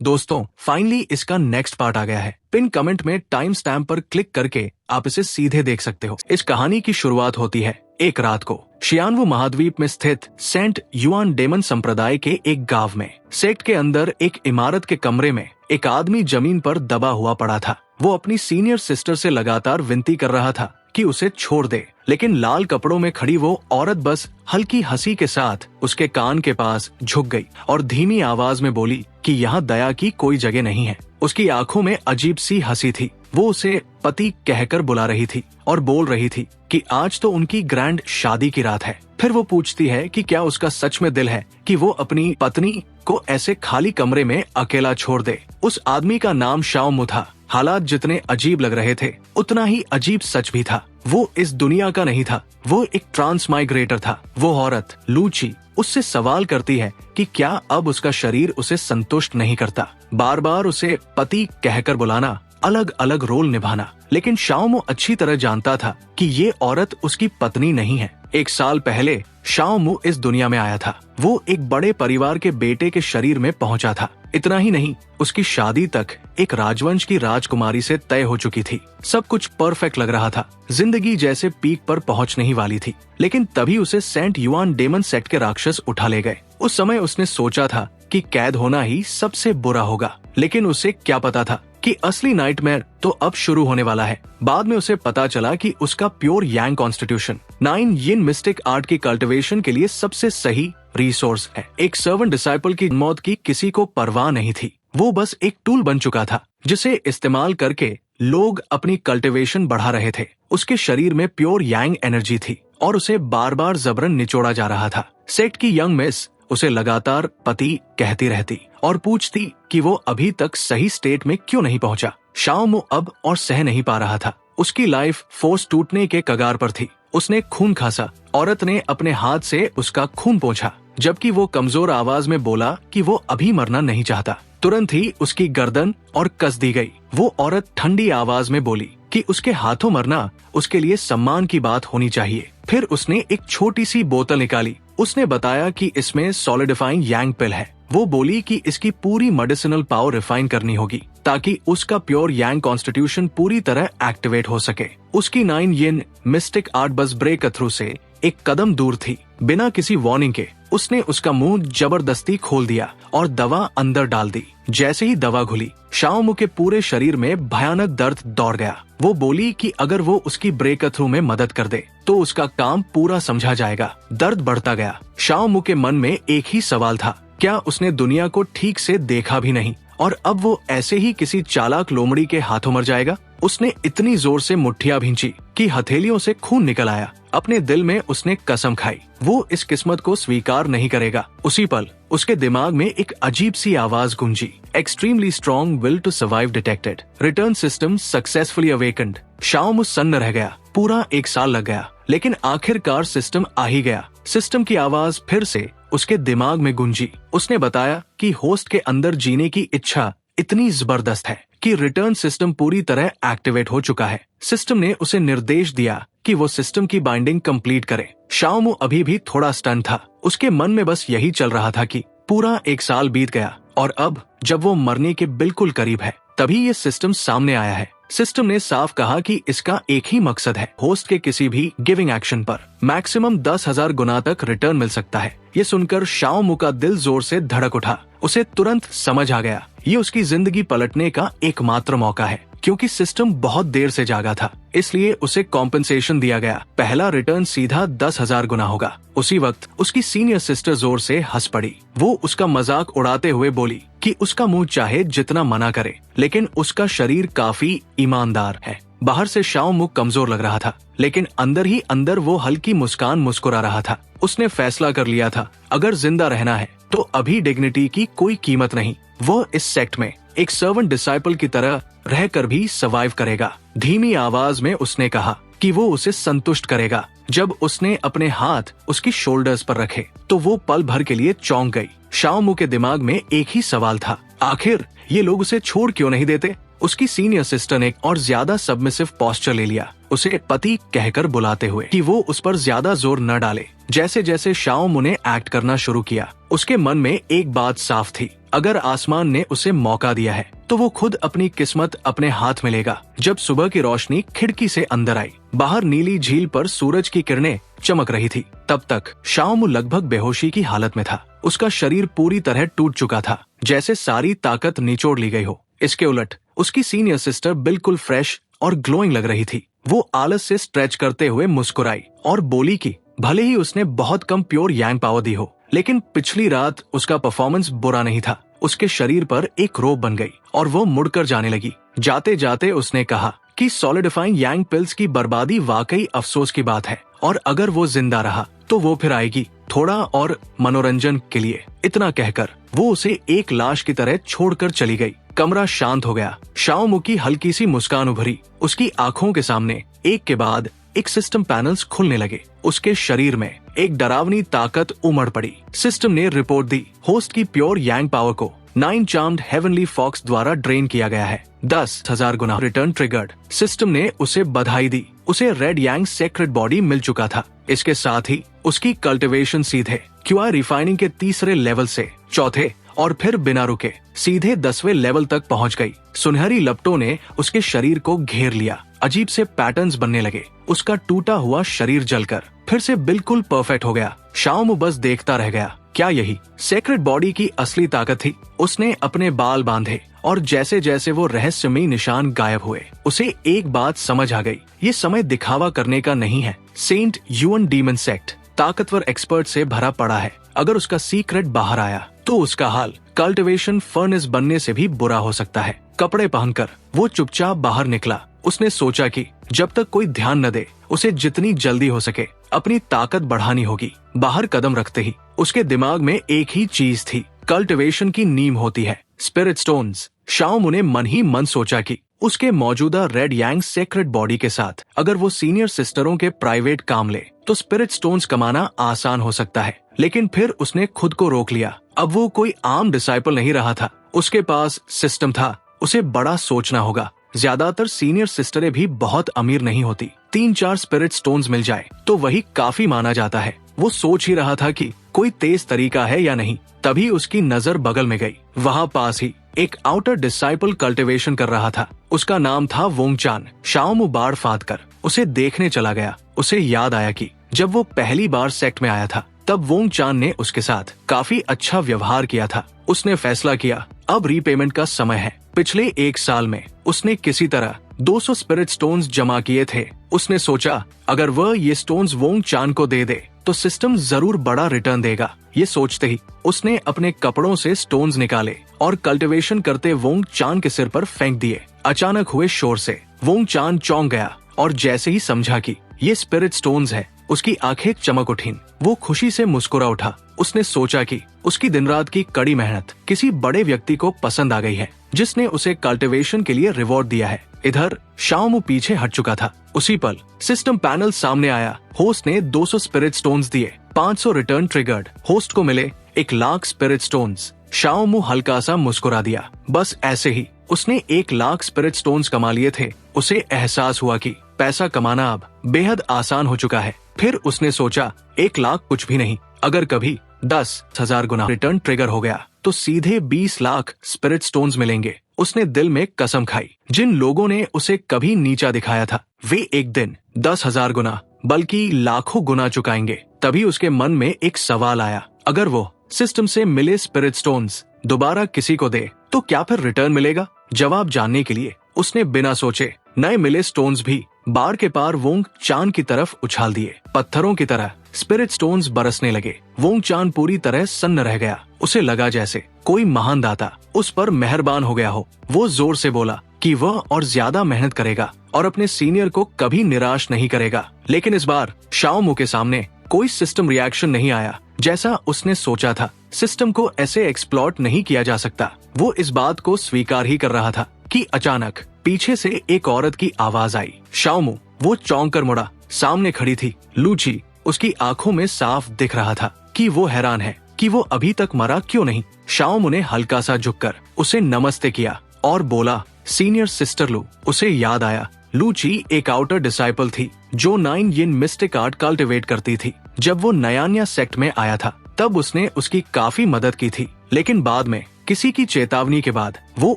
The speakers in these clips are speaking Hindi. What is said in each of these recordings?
दोस्तों फाइनली इसका नेक्स्ट पार्ट आ गया है। पिन कमेंट में टाइम स्टैम्प पर क्लिक करके आप इसे सीधे देख सकते हो। इस कहानी की शुरुआत होती है एक रात को शियानवू महाद्वीप में स्थित सेंट युआन डेमन संप्रदाय के एक गांव में। सेक्ट के अंदर एक इमारत के कमरे में एक आदमी जमीन पर दबा हुआ पड़ा था। वो अपनी सीनियर सिस्टर से लगातार विनती कर रहा था कि उसे छोड़ दे, लेकिन लाल कपड़ों में खड़ी वो औरत बस हल्की हंसी के साथ उसके कान के पास झुक गई और धीमी आवाज में बोली कि यहाँ दया की कोई जगह नहीं है। उसकी आंखों में अजीब सी हंसी थी। वो उसे पति कहकर बुला रही थी और बोल रही थी कि आज तो उनकी ग्रैंड शादी की रात है। फिर वो पूछती है कि क्या उसका सच में दिल है कि वो अपनी पत्नी को ऐसे खाली कमरे में अकेला छोड़ दे। उस आदमी का नाम शाओमू था। हालात जितने अजीब लग रहे थे उतना ही अजीब सच भी था। वो इस दुनिया का नहीं था, वो एक ट्रांसमाइग्रेटर था। वो औरत लूची उससे सवाल करती है कि क्या अब उसका शरीर उसे संतुष्ट नहीं करता। बार बार उसे पति कहकर बुलाना, अलग अलग रोल निभाना। लेकिन शाओमू अच्छी तरह जानता था कि ये औरत उसकी पत्नी नहीं है। 1 साल पहले शाओमू इस दुनिया में आया था। वो एक बड़े परिवार के बेटे के शरीर में पहुंचा था। इतना ही नहीं, उसकी शादी तक एक राजवंश की राजकुमारी से तय हो चुकी थी। सब कुछ परफेक्ट लग रहा था। जिंदगी जैसे पीक पर पहुंचने ही वाली थी। लेकिन तभी उसे सेंट युआन डेमन सेक्ट के राक्षस उठा ले गए। उस समय उसने सोचा था कि कैद होना ही सबसे बुरा होगा, लेकिन उसे क्या पता था कि असली नाइटमेयर तो अब शुरू होने वाला है। बाद में उसे पता चला कि उसका प्योर यांग कॉन्स्टिट्यूशन 9 यिन मिस्टिक आर्ट की कल्टीवेशन के लिए सबसे सही रिसोर्स है। एक सर्वेंट डिसाइपल की मौत की किसी को परवाह नहीं थी। वो बस एक टूल बन चुका था जिसे इस्तेमाल करके लोग अपनी कल्टीवेशन बढ़ा रहे थे। उसके शरीर में प्योर यांग एनर्जी थी और उसे बार बार जबरन निचोड़ा जा रहा था। सेक्ट की यंग मिस उसे लगातार पति कहती रहती और पूछती कि वो अभी तक सही स्टेट में क्यों नहीं पहुंचा। शाओमू अब और सह नहीं पा रहा था। उसकी लाइफ फोर्स टूटने के कगार पर थी। उसने खून खासा। औरत ने अपने हाथ से उसका खून पोंछा, जबकि वो कमजोर आवाज में बोला कि वो अभी मरना नहीं चाहता। तुरंत ही उसकी गर्दन और कस दी गई। वो औरत ठंडी आवाज में बोली कि उसके हाथों मरना उसके लिए सम्मान की बात होनी चाहिए। फिर उसने एक छोटी सी बोतल निकाली। उसने बताया कि इसमें सॉलिडिफाइंग यांग पिल है। वो बोली कि इसकी पूरी मेडिसिनल पावर रिफाइन करनी होगी ताकि उसका प्योर यांग कॉन्स्टिट्यूशन पूरी तरह एक्टिवेट हो सके। उसकी 9 यिन मिस्टिक आर्ट बस ब्रेक थ्रू से एक कदम दूर थी। बिना किसी वार्निंग के उसने उसका मुंह जबरदस्ती खोल दिया और दवा अंदर डाल दी। जैसे ही दवा घुली, शाओमू के पूरे शरीर में भयानक दर्द दौड़ गया। वो बोली कि अगर वो उसकी ब्रेक थ्रू में मदद कर दे तो उसका काम पूरा समझा जाएगा। दर्द बढ़ता गया। शाओमू के मन में एक ही सवाल था, क्या उसने दुनिया को ठीक से देखा भी नहीं और अब वो ऐसे ही किसी चालाक लोमड़ी के हाथों मर जाएगा। उसने इतनी जोर से मुट्ठियां भींची कि हथेलियों से खून निकल आया। अपने दिल में उसने कसम खाई, वो इस किस्मत को स्वीकार नहीं करेगा। उसी पल उसके दिमाग में एक अजीब सी आवाज गूंजी, extremely strong will to survive detected, return system successfully awakened. Shaomu सन्न रह गया। पूरा 1 साल लग गया, लेकिन आखिरकार सिस्टम आ ही गया। सिस्टम की आवाज फिर से उसके दिमाग में गूंजी। उसने बताया कि होस्ट के अंदर जीने की इच्छा इतनी जबरदस्त है कि रिटर्न सिस्टम पूरी तरह एक्टिवेट हो चुका है। सिस्टम ने उसे निर्देश दिया कि वो सिस्टम की बाइंडिंग कंप्लीट करे। शाओमू अभी भी थोड़ा स्टन था। उसके मन में बस यही चल रहा था कि पूरा 1 साल बीत गया और अब जब वो मरने के बिल्कुल करीब है, तभी ये सिस्टम सामने आया है। सिस्टम ने साफ कहा कि इसका एक ही मकसद है, होस्ट के किसी भी गिविंग एक्शन पर मैक्सिमम 10,000 गुना तक रिटर्न मिल सकता है। ये सुनकर शाओमू का दिल जोर से धड़क उठा। उसे तुरंत समझ आ गया, ये उसकी जिंदगी पलटने का एकमात्र मौका है। क्योंकि सिस्टम बहुत देर से जागा था, इसलिए उसे कॉम्पेंसेशन दिया गया। पहला रिटर्न सीधा 10,000 गुना होगा। उसी वक्त उसकी सीनियर सिस्टर जोर से हंस पड़ी। वो उसका मजाक उड़ाते हुए बोली कि उसका मुंह चाहे जितना मना करे, लेकिन उसका शरीर काफी ईमानदार है। बाहर से शाओमू कमजोर लग रहा था, लेकिन अंदर ही अंदर वो हल्की मुस्कान मुस्कुरा रहा था। उसने फैसला कर लिया था, अगर जिंदा रहना है तो अभी डिग्निटी की कोई कीमत नहीं। वो इस सेक्ट में एक सर्वेंट डिसाइपल की तरह रहकर भी सर्वाइव करेगा। धीमी आवाज में उसने कहा कि वो उसे संतुष्ट करेगा। जब उसने अपने हाथ उसकी शोल्डर्स पर रखे तो वो पल भर के लिए चौंक गई। शाओमू के दिमाग में एक ही सवाल था, आखिर ये लोग उसे छोड़ क्यों नहीं देते। उसकी सीनियर सिस्टर ने और ज्यादा सबमिसिव पोस्चर ले लिया, उसे पति कहकर बुलाते हुए कि वो उस पर ज्यादा जोर न डाले। जैसे जैसे शाओमू ने एक्ट करना शुरू किया, उसके मन में एक बात साफ थी, अगर आसमान ने उसे मौका दिया है तो वो खुद अपनी किस्मत अपने हाथ में लेगा। जब सुबह की रोशनी खिड़की से अंदर आई, बाहर नीली झील पर सूरज की किरणें चमक रही थी। तब तक शाओमू लगभग बेहोशी की हालत में था। उसका शरीर पूरी तरह टूट चुका था, जैसे सारी ताकत निचोड़ ली गई हो। इसके उलट उसकी सीनियर सिस्टर बिल्कुल फ्रेश और ग्लोइंग लग रही थी। वो आलस से स्ट्रेच करते हुए मुस्कुराई और बोली कि भले ही उसने बहुत कम प्योर यांग पावर दी हो, लेकिन पिछली रात उसका परफॉर्मेंस बुरा नहीं था। उसके शरीर पर एक रोब बन गई और वो मुड़कर जाने लगी। जाते जाते उसने कहा कि सॉलिडिफाइंग यांग पिल्स की बर्बादी वाकई अफसोस की बात है, और अगर वो जिंदा रहा तो वो फिर आएगी, थोड़ा और मनोरंजन के लिए। इतना कहकर वो उसे एक लाश की तरह छोड़कर चली गई। कमरा शांत हो गया। शाओमू की हल्की सी मुस्कान उभरी। उसकी आंखों के सामने एक के बाद एक सिस्टम पैनल्स खुलने लगे। उसके शरीर में एक डरावनी ताकत उमड़ पड़ी। सिस्टम ने रिपोर्ट दी, होस्ट की प्योर यांग पावर को 9 चार्म्ड हेवनली फॉक्स द्वारा ड्रेन किया गया है। 10,000 गुना रिटर्न ट्रिगर्ड। सिस्टम ने उसे बधाई दी। उसे रेड यांग सेक्रेट बॉडी मिल चुका था। इसके साथ ही उसकी कल्टिवेशन सीधे क्यूआई रिफाइनिंग के तीसरे लेवल से चौथे और फिर बिना रुके सीधे 10वें लेवल तक पहुंच गई। सुनहरी लपटों ने उसके शरीर को घेर लिया। अजीब से पैटर्न्स बनने लगे। उसका टूटा हुआ शरीर जलकर फिर से बिल्कुल परफेक्ट हो गया। शाओमू बस देखता रह गया। क्या यही सेक्रेट बॉडी की असली ताकत थी? उसने अपने बाल बांधे और जैसे जैसे वो रहस्यमयी निशान गायब हुए, उसे एक बात समझ आ गई। ये समय दिखावा करने का नहीं है। सेंट यूएन डीमन सेक्ट ताकतवर एक्सपर्ट से भरा पड़ा है। अगर उसका सीक्रेट बाहर आया तो उसका हाल कल्टिवेशन फर्नेस बनने से भी बुरा हो सकता है। कपड़े पहनकर वो चुपचाप बाहर निकला। उसने सोचा कि जब तक कोई ध्यान न दे, उसे जितनी जल्दी हो सके अपनी ताकत बढ़ानी होगी। बाहर कदम रखते ही उसके दिमाग में एक ही चीज थी, कल्टिवेशन की नीम होती है स्पिरिट स्टोन्स। शाओमू ने मन ही मन सोचा कि उसके मौजूदा रेड यांग सेक्रेट बॉडी के साथ अगर वो सीनियर सिस्टरों के प्राइवेट काम ले तो स्पिरिट स्टोन्स कमाना आसान हो सकता है। लेकिन फिर उसने खुद को रोक लिया। अब वो कोई आम डिसाइपल नहीं रहा था। उसके पास सिस्टम था। उसे बड़ा सोचना होगा। ज्यादातर सीनियर सिस्टरें भी बहुत अमीर नहीं होती। 3-4 स्पिरिट स्टोन्स मिल जाए तो वही काफी माना जाता है। वो सोच ही रहा था कि कोई तेज तरीका है या नहीं, तभी उसकी नजर बगल में गई। वहाँ पास ही एक आउटर डिसाइपल कल्टिवेशन कर रहा था। उसका नाम था वोंग चान। शाओमू बाड़ फाद कर उसे देखने चला गया। उसे याद आया कि जब वो पहली बार सेक्ट में आया था तब वोंग चान ने उसके साथ काफी अच्छा व्यवहार किया था। उसने फैसला किया अब रीपेमेंट का समय है। पिछले 1 साल में उसने किसी तरह 200 स्पिरिट स्टोन्स जमा किए थे। उसने सोचा अगर वह ये स्टोन्स वोंग चान को दे दे तो सिस्टम जरूर बड़ा रिटर्न देगा। ये सोचते ही उसने अपने कपड़ों से स्टोन्स निकाले और कल्टिवेशन करते वोंग चान के सिर पर फेंक दिए। अचानक हुए शोर से वोंग चान चौंक गया और जैसे ही समझा कि ये स्पिरिट स्टोन्स है, उसकी आंखें चमक उठीं। वो खुशी से मुस्कुरा उठा। उसने सोचा कि उसकी दिन रात की कड़ी मेहनत किसी बड़े व्यक्ति को पसंद आ गई है, जिसने उसे कल्टिवेशन के लिए रिवॉर्ड दिया है। इधर शाओमू पीछे हट चुका था। उसी पल सिस्टम पैनल सामने आया। होस्ट ने 200 स्पिरिट स्टोन्स दिए। 500 रिटर्न ट्रिगर्ड। होस्ट को मिले 1,00,000 स्पिरिट स्टोन्स। शाओमू हल्का सा मुस्कुरा दिया। बस ऐसे ही उसने 1,00,000 स्पिरिट स्टोन्स कमा लिए थे। उसे एहसास हुआ कि पैसा कमाना अब बेहद आसान हो चुका है। फिर उसने सोचा 1,00,000 कुछ भी नहीं। अगर कभी 10,000 गुना रिटर्न ट्रिगर हो गया तो सीधे 20 लाख स्पिरिट स्टोन्स मिलेंगे। उसने दिल में कसम खाई, जिन लोगों ने उसे कभी नीचा दिखाया था वे एक दिन 10,000 गुना बल्कि लाखों गुना चुकाएंगे। तभी उसके मन में एक सवाल आया, अगर वो सिस्टम से मिले स्पिरिट स्टोन्स दोबारा किसी को दे तो क्या फिर रिटर्न मिलेगा? जवाब जानने के लिए उसने बिना सोचे नए मिले स्टोन्स भी बार के पार वोंग चान की तरफ उछाल दिए। पत्थरों की तरह स्पिरिट स्टोन्स बरसने लगे। वोंग चान पूरी तरह सन्न रह गया। उसे लगा जैसे कोई महान दाता उस पर मेहरबान हो गया हो। वो जोर से बोला कि वह और ज्यादा मेहनत करेगा और अपने सीनियर को कभी निराश नहीं करेगा। लेकिन इस बार शाओमू के सामने कोई सिस्टम रिएक्शन नहीं आया जैसा उसने सोचा था। सिस्टम को ऐसे एक्सप्लॉइट नहीं किया जा सकता। वो इस बात को स्वीकार ही कर रहा था कि अचानक पीछे से एक औरत की आवाज आई। शाओमू वो चौंक कर मुड़ा। सामने खड़ी थी लूची। उसकी आंखों में साफ दिख रहा था कि वो हैरान है कि वो अभी तक मरा क्यों नहीं। शाओमू ने हल्का सा झुककर उसे नमस्ते किया और बोला, सीनियर सिस्टर लू। उसे याद आया लूची एक आउटर डिसाइपल थी जो 9 यिन मिस्टिक आर्ट कल्टिवेट करती थी। जब वो नयान्या सेक्ट में आया था तब उसने उसकी काफी मदद की थी, लेकिन बाद में किसी की चेतावनी के बाद वो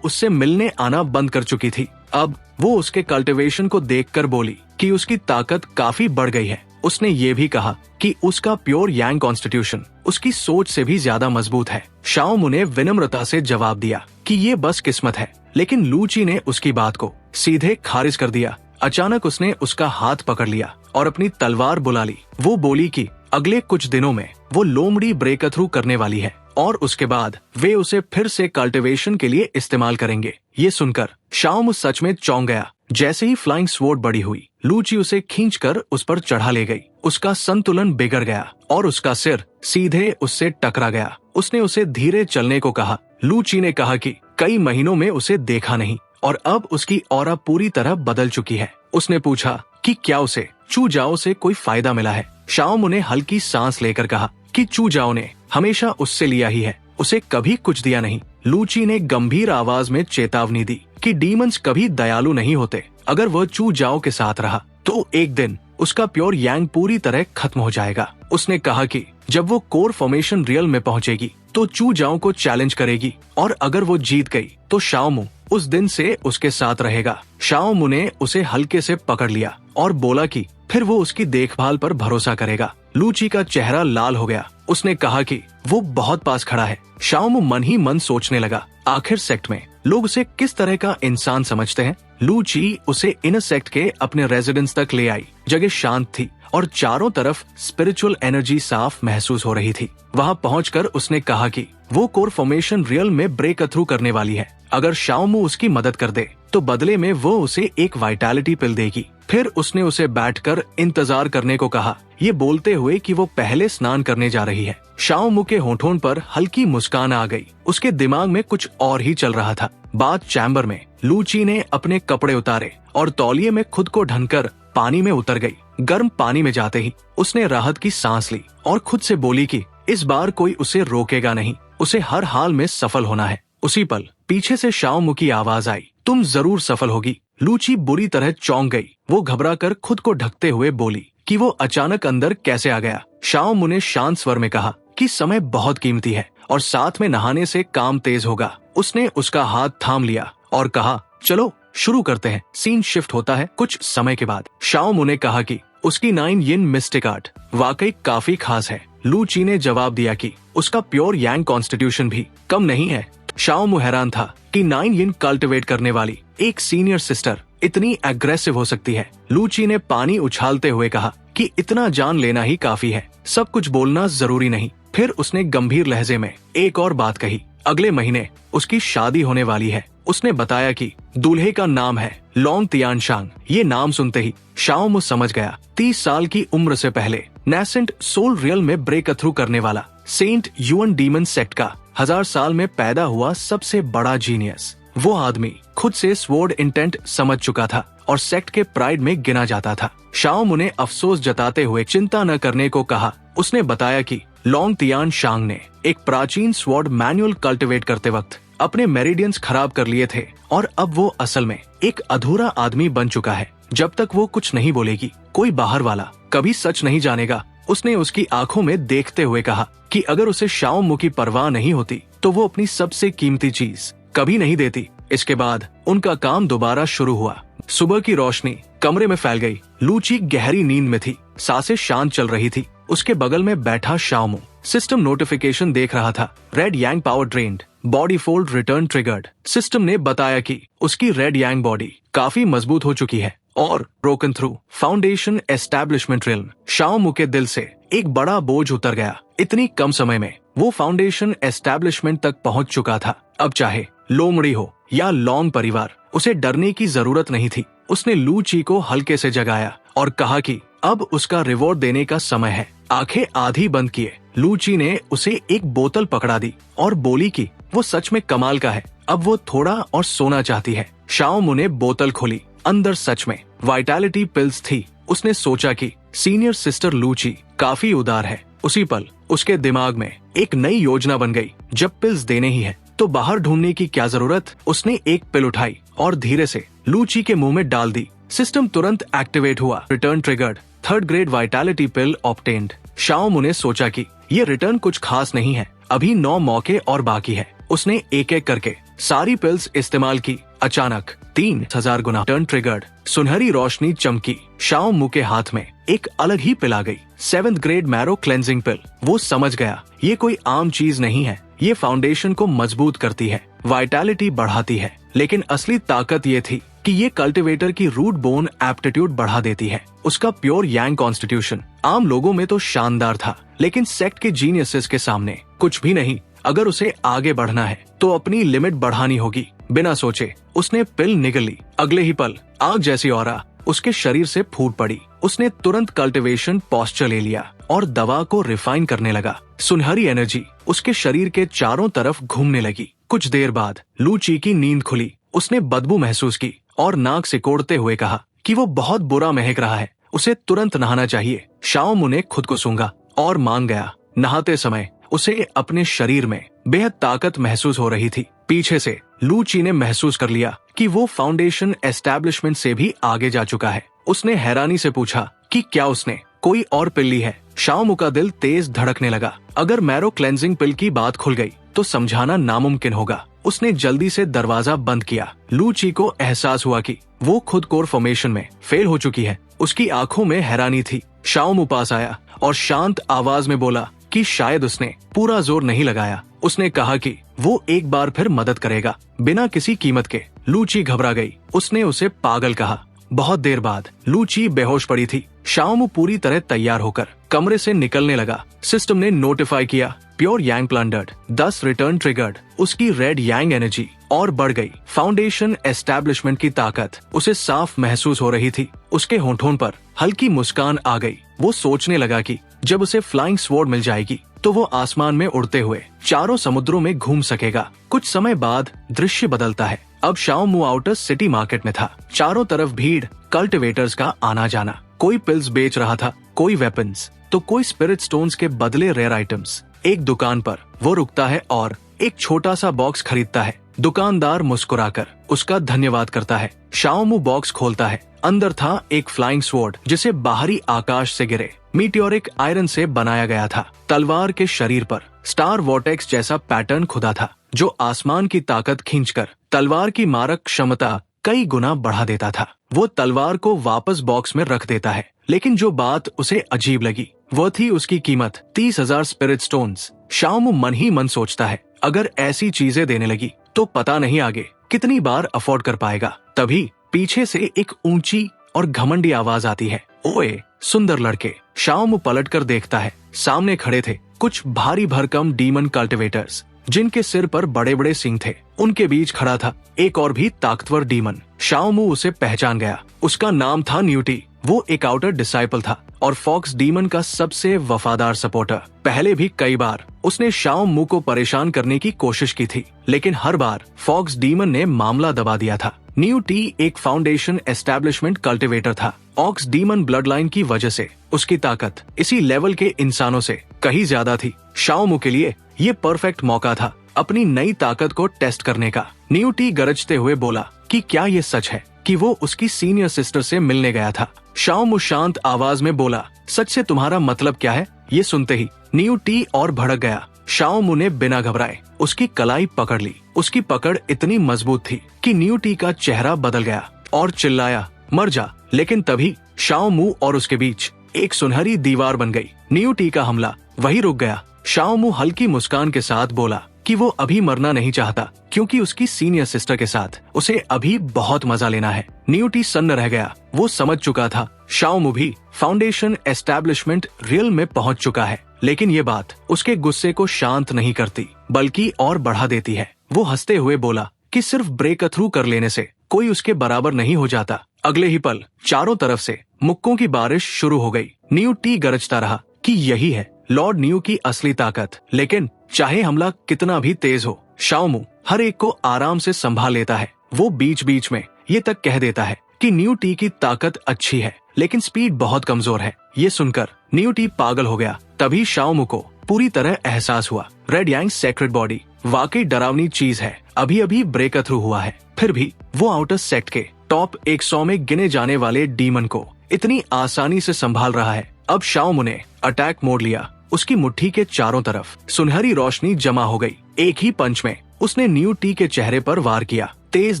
उससे मिलने आना बंद कर चुकी थी। अब वो उसके कल्टीवेशन को देखकर बोली कि उसकी ताकत काफी बढ़ गई है। उसने ये भी कहा कि उसका प्योर यांग कॉन्स्टिट्यूशन उसकी सोच से भी ज्यादा मजबूत है। शाओमू ने विनम्रता से जवाब दिया कि ये बस किस्मत है, लेकिन लू ची ने उसकी बात को सीधे खारिज कर दिया। अचानक उसने उसका हाथ पकड़ लिया और अपनी तलवार बुला ली। वो बोली कि अगले कुछ दिनों में वो लोमड़ी ब्रेक थ्रू करने वाली है और उसके बाद वे उसे फिर से कल्टीवेशन के लिए इस्तेमाल करेंगे। ये सुनकर शाओमू सच में चौंक गया। जैसे ही फ्लाइंग स्वॉर्ड बड़ी हुई, लू ची उसे खींचकर उस पर चढ़ा ले गई। उसका संतुलन बिगड़ गया और उसका सिर सीधे उससे टकरा गया। उसने उसे धीरे चलने को कहा। लू ची ने कहा कि कई महीनों में उसे देखा नहीं और अब उसकी ऑरा पूरी तरह बदल चुकी है। उसने पूछा कि क्या उसे चू जाओ से कोई फायदा मिला है। शाओमू ने हल्की सांस लेकर कहा कि चू जाओ ने हमेशा उससे लिया ही है, उसे कभी कुछ दिया नहीं। लू ची ने गंभीर आवाज में चेतावनी दी कि डीमंस कभी दयालु नहीं होते। अगर वह चू जाओ के साथ रहा तो एक दिन उसका प्योर यांग पूरी तरह खत्म हो जाएगा। उसने कहा कि जब वो कोर फॉर्मेशन रियल में पहुंचेगी तो चू जाओ को चैलेंज करेगी और अगर वो जीत गई तो शाओमू उस दिन से उसके साथ रहेगा। शाओमू ने उसे हल्के से पकड़ लिया और बोला कि फिर वो उसकी देखभाल पर भरोसा करेगा। लू ची का चेहरा लाल हो गया। उसने कहा कि वो बहुत पास खड़ा है। शाओमू मन ही मन सोचने लगा, आखिर सेक्ट में लोग उसे किस तरह का इंसान समझते हैं। लू ची उसे इनर सेक्ट के अपने रेजिडेंस तक ले आई। जगह शांत थी और चारों तरफ स्पिरिचुअल एनर्जी साफ महसूस हो रही थी। वहां पहुंचकर उसने कहा कि वो कोर फॉर्मेशन रियल में ब्रेक थ्रू करने वाली है। अगर शाओमू उसकी मदद कर दे तो बदले में वो उसे एक वाइटैलिटी पिल देगी। फिर उसने उसे बैठकर इंतजार करने को कहा, ये बोलते हुए कि वो पहले स्नान करने जा रही है। शाओमू के होठों पर हल्की मुस्कान आ गई। उसके दिमाग में कुछ और ही चल रहा था। बाथ चैम्बर में लू ची ने अपने कपड़े उतारे और तौलिए में खुद को ढंककर पानी में उतर गई। गर्म पानी में जाते ही उसने राहत की सांस ली और खुद से बोली कि इस बार कोई उसे रोकेगा नहीं, उसे हर हाल में सफल होना है। उसी पल पीछे से शाओमू की आवाज आई, तुम जरूर सफल होगी। लू ची बुरी तरह चौंक गई। वो घबराकर खुद को ढकते हुए बोली कि वो अचानक अंदर कैसे आ गया। शाओमू ने शांत स्वर में कहा कि समय बहुत कीमती है और साथ में नहाने से काम तेज होगा। उसने उसका हाथ थाम लिया और कहा, चलो शुरू करते हैं। सीन शिफ्ट होता है कुछ समय के बाद। शाओमू ने कहा कि उसकी 9 यिन मिस्टिक आर्ट वाकई काफी खास है। लू ची ने जवाब दिया कि उसका प्योर यांग कॉन्स्टिट्यूशन भी कम नहीं है। शाओमू हैरान था कि 9 यिन कल्टिवेट करने वाली एक सीनियर सिस्टर इतनी एग्रेसिव हो सकती है। लू ची ने पानी उछालते हुए कहा कि इतना जान लेना ही काफी है, सब कुछ बोलना जरूरी नहीं। फिर उसने गंभीर लहजे में एक और बात कही, अगले महीने उसकी शादी होने वाली है। उसने बताया कि दूल्हे का नाम है लोंग तियानशांग। ये नाम सुनते ही शाओमू समझ गया, 30 साल की उम्र से पहले नेसेंट सोल रियल में ब्रेक थ्रू करने वाला सेंट युएन डीमन सेक्ट का 1000 साल में पैदा हुआ सबसे बड़ा जीनियस। वो आदमी खुद से स्वॉर्ड इंटेंट समझ चुका था और सेक्ट के प्राइड में गिना जाता था। शाओमू ने अफसोस जताते हुए चिंता न करने को कहा। उसने बताया कि लोंग तियानशांग ने एक प्राचीन स्वॉर्ड मैनुअल कल्टिवेट करते वक्त अपने मेरिडियंस खराब कर लिए थे और अब वो असल में एक अधूरा आदमी बन चुका है। जब तक वो कुछ नहीं बोलेगी, कोई बाहर वाला कभी सच नहीं जानेगा। उसने उसकी आंखों में देखते हुए कहा कि अगर उसे शाओमू की परवाह नहीं होती तो वो अपनी सबसे कीमती चीज कभी नहीं देती। इसके बाद उनका काम दोबारा शुरू हुआ। सुबह की रोशनी कमरे में फैल गई। लू ची गहरी नींद में थी, सांसें शांत चल रही थी। उसके बगल में बैठा शाओमू सिस्टम नोटिफिकेशन देख रहा था। Red yang power drained, body fold return triggered. System ने बताया कि उसकी रेड यांग बॉडी काफी मजबूत हो चुकी है और broken through foundation establishment realm. Shaomu के दिल से एक बड़ा बोझ उतर गया। इतनी कम समय में वो फाउंडेशन एस्टैब्लिशमेंट तक पहुंच चुका था। अब चाहे लोमड़ी हो या लोंग परिवार, उसे डरने की जरूरत नहीं थी। उसने लू ची को हल्के से जगाया और कहा कि अब उसका रिवॉर्ड देने का समय है। आंखें आधी बंद किए लू ची ने उसे एक बोतल पकड़ा दी और बोली कि वो सच में कमाल का है, अब वो थोड़ा और सोना चाहती है। शाओमू ने बोतल खोली। अंदर सच में वाइटैलिटी पिल्स थी। उसने सोचा कि सीनियर सिस्टर लू ची काफी उदार है। उसी पल उसके दिमाग में एक नई योजना बन गई। जब पिल्स देने ही है तो बाहर ढूंढने की क्या जरूरत। उसने एक पिल उठाई और धीरे से लू ची के मुंह में डाल दी। सिस्टम तुरंत एक्टिवेट हुआ। Return triggered, 3rd grade vitality pill obtained. Shaomu ने सोचा कि ये रिटर्न कुछ खास नहीं है, अभी 9 मौके और बाकी है। उसने एक एक करके सारी पिल्स इस्तेमाल की। अचानक 3000 गुना टर्न ट्रिगर्ड, सुनहरी रोशनी चमकी। शाओ मू के हाथ में एक अलग ही पिल आ गई, 7th ग्रेड मैरो क्लेंजिंग पिल। वो समझ गया ये कोई आम चीज नहीं है, ये फाउंडेशन को मजबूत करती है, वाइटैलिटी बढ़ाती है। लेकिन असली ताकत ये थी कि ये कल्टीवेटर की रूट बोन एप्टीट्यूड बढ़ा देती है। उसका प्योर यांग कॉन्स्टिट्यूशन आम लोगों में तो शानदार था, लेकिन सेक्ट के जीनियसेस के सामने कुछ भी नहीं। अगर उसे आगे बढ़ना है तो अपनी लिमिट बढ़ानी होगी। बिना सोचे उसने पिल निगल ली। अगले ही पल आग जैसी ऑरा उसके शरीर से फूट पड़ी। उसने तुरंत कल्टीवेशन पोस्चर ले लिया और दवा को रिफाइन करने लगा। सुनहरी एनर्जी उसके शरीर के चारों तरफ घूमने लगी। कुछ देर बाद लू ची की नींद खुली। उसने बदबू महसूस की और नाक सिकोड़ते हुए कहा कि वो बहुत बुरा महक रहा है, उसे तुरंत नहाना चाहिए। शाओ मू ने खुद को सूंघा और मान गया। नहाते समय उसे अपने शरीर में बेहद ताकत महसूस हो रही थी। पीछे से लू ची ने महसूस कर लिया कि वो फाउंडेशन एस्टैब्लिशमेंट से भी आगे जा चुका है। उसने हैरानी से पूछा कि क्या उसने कोई और पिल ली है। शाओ मू का दिल तेज धड़कने लगा। अगर मैरो क्लेंजिंग पिल की बात खुल गई तो समझाना नामुमकिन होगा। उसने जल्दी से दरवाजा बंद किया। लू ची को एहसास हुआ कि वो खुद कोर फॉर्मेशन में फेल हो चुकी है। उसकी आंखों में हैरानी थी। शाओ मू पास आया और शांत आवाज में बोला कि शायद उसने पूरा जोर नहीं लगाया। उसने कहा कि वो एक बार फिर मदद करेगा, बिना किसी कीमत के। लू ची घबरा गई। उसने उसे पागल कहा। बहुत देर बाद लू ची बेहोश पड़ी थी। शाओ मू पूरी तरह तैयार होकर कमरे से निकलने लगा। सिस्टम ने नोटिफाई किया प्योर यांग प्लंडर्ड, 10 रिटर्न ट्रिगर्ड। उसकी रेड यांग एनर्जी और बढ़ गई। फाउंडेशन एस्टैब्लिशमेंट की ताकत उसे साफ महसूस हो रही थी। उसके होंठों पर हल्की मुस्कान आ गई। वो सोचने लगा कि जब उसे फ्लाइंग स्वॉर्ड मिल जाएगी तो वो आसमान में उड़ते हुए चारों समुद्रों में घूम सकेगा। कुछ समय बाद दृश्य बदलता है। अब शाओ मू आउटर सिटी मार्केट में था। चारों तरफ भीड़, कल्टीवेटर्स का आना जाना। कोई पिल्स बेच रहा था, कोई वेपन्स, तो कोई स्पिरिट स्टोन्स के बदले रेयर आइटम्स। एक दुकान पर वो रुकता है और एक छोटा सा बॉक्स खरीदता है। दुकानदार मुस्कुराकर उसका धन्यवाद करता है। शाओ मू बॉक्स खोलता है। अंदर था एक फ्लाइंग स्वॉर्ड जिसे बाहरी आकाश से गिरे मीटियोरिक आयरन से बनाया गया था। तलवार के शरीर पर स्टार वॉर्टेक्स जैसा पैटर्न खुदा था, जो आसमान की ताकत खींचकर तलवार की मारक क्षमता कई गुना बढ़ा देता था। वो तलवार को वापस बॉक्स में रख देता है, लेकिन जो बात उसे अजीब लगी वो थी उसकी कीमत, 30,000 स्पिरिट स्टोन्स। शाओ मू मन ही मन सोचता है, अगर ऐसी चीजें देने लगी तो पता नहीं आगे कितनी बार अफोर्ड कर पाएगा। तभी पीछे से एक ऊंची और घमंडी आवाज आती है, ओए सुंदर लड़के। शाओ मू पलट कर देखता है। सामने खड़े थे कुछ भारी भरकम डीमन कल्टीवेटर्स, जिनके सिर पर बड़े बड़े सींग थे। उनके बीच खड़ा था एक और भी ताकतवर डीमन। शाओ मू उसे पहचान गया। उसका नाम था न्यूटी। वो एक आउटर डिसाइपल था और फॉक्स डीमन का सबसे वफादार सपोर्टर। पहले भी कई बार उसने शाओ मू को परेशान करने की कोशिश की थी, लेकिन हर बार फॉक्स डीमन ने मामला दबा दिया था। न्यू टी एक फाउंडेशन एस्टैब्लिशमेंट कल्टीवेटर था। ऑक्स डीमन ब्लड लाइन की वजह से उसकी ताकत इसी लेवल के इंसानों से कहीं ज्यादा थी। शाओ मू के लिए ये परफेक्ट मौका था अपनी नई ताकत को टेस्ट करने का। न्यू टी गरजते हुए बोला कि क्या ये सच है कि वो उसकी सीनियर सिस्टर से मिलने गया था। शाओ मू शांत आवाज में बोला, सच से तुम्हारा मतलब क्या है? ये सुनते ही न्यू टी और भड़क गया। शाओ मू ने बिना घबराए उसकी कलाई पकड़ ली। उसकी पकड़ इतनी मजबूत थी कि न्यू टी का चेहरा बदल गया और चिल्लाया, मर जा। लेकिन तभी शाओ मू और उसके बीच एक सुनहरी दीवार बन गई। न्यू टी का हमला वही रुक गया। शाओ मू हल्की मुस्कान के साथ बोला कि वो अभी मरना नहीं चाहता, क्योंकि उसकी सीनियर सिस्टर के साथ उसे अभी बहुत मजा लेना है। न्यू टी सन्न रह गया। वो समझ चुका था शाओ मू भी फाउंडेशन एस्टैब्लिशमेंट रियल में पहुंच चुका है, लेकिन ये बात उसके गुस्से को शांत नहीं करती, बल्कि और बढ़ा देती है। वो हंसते हुए बोला कि सिर्फ ब्रेक थ्रू कर लेने से कोई उसके बराबर नहीं हो जाता। अगले ही पल चारों तरफ से मुक्कों की बारिश शुरू हो गई। न्यू टी गरजता रहा कि यही है लॉर्ड न्यू की असली ताकत। लेकिन चाहे हमला कितना भी तेज हो, शाओ मू हर एक को आराम से संभाल लेता है। वो बीच बीच में ये तक कह देता है कि न्यू टी की ताकत अच्छी है, लेकिन स्पीड बहुत कमजोर है। ये सुनकर न्यू टी पागल हो गया। तभी शाओ मू को पूरी तरह एहसास हुआ, रेड यांग सेक्रेट बॉडी वाकई डरावनी चीज है। अभी अभी ब्रेक थ्रू हुआ है, फिर भी वो आउटर सेक्ट के टॉप 100 में गिने जाने वाले डीमन को इतनी आसानी से संभाल रहा है। अब शाओ मू ने अटैक मोड लिया। उसकी मुट्ठी के चारों तरफ सुनहरी रोशनी जमा हो गई। एक ही पंच में उसने न्यू टी के चेहरे पर वार किया। तेज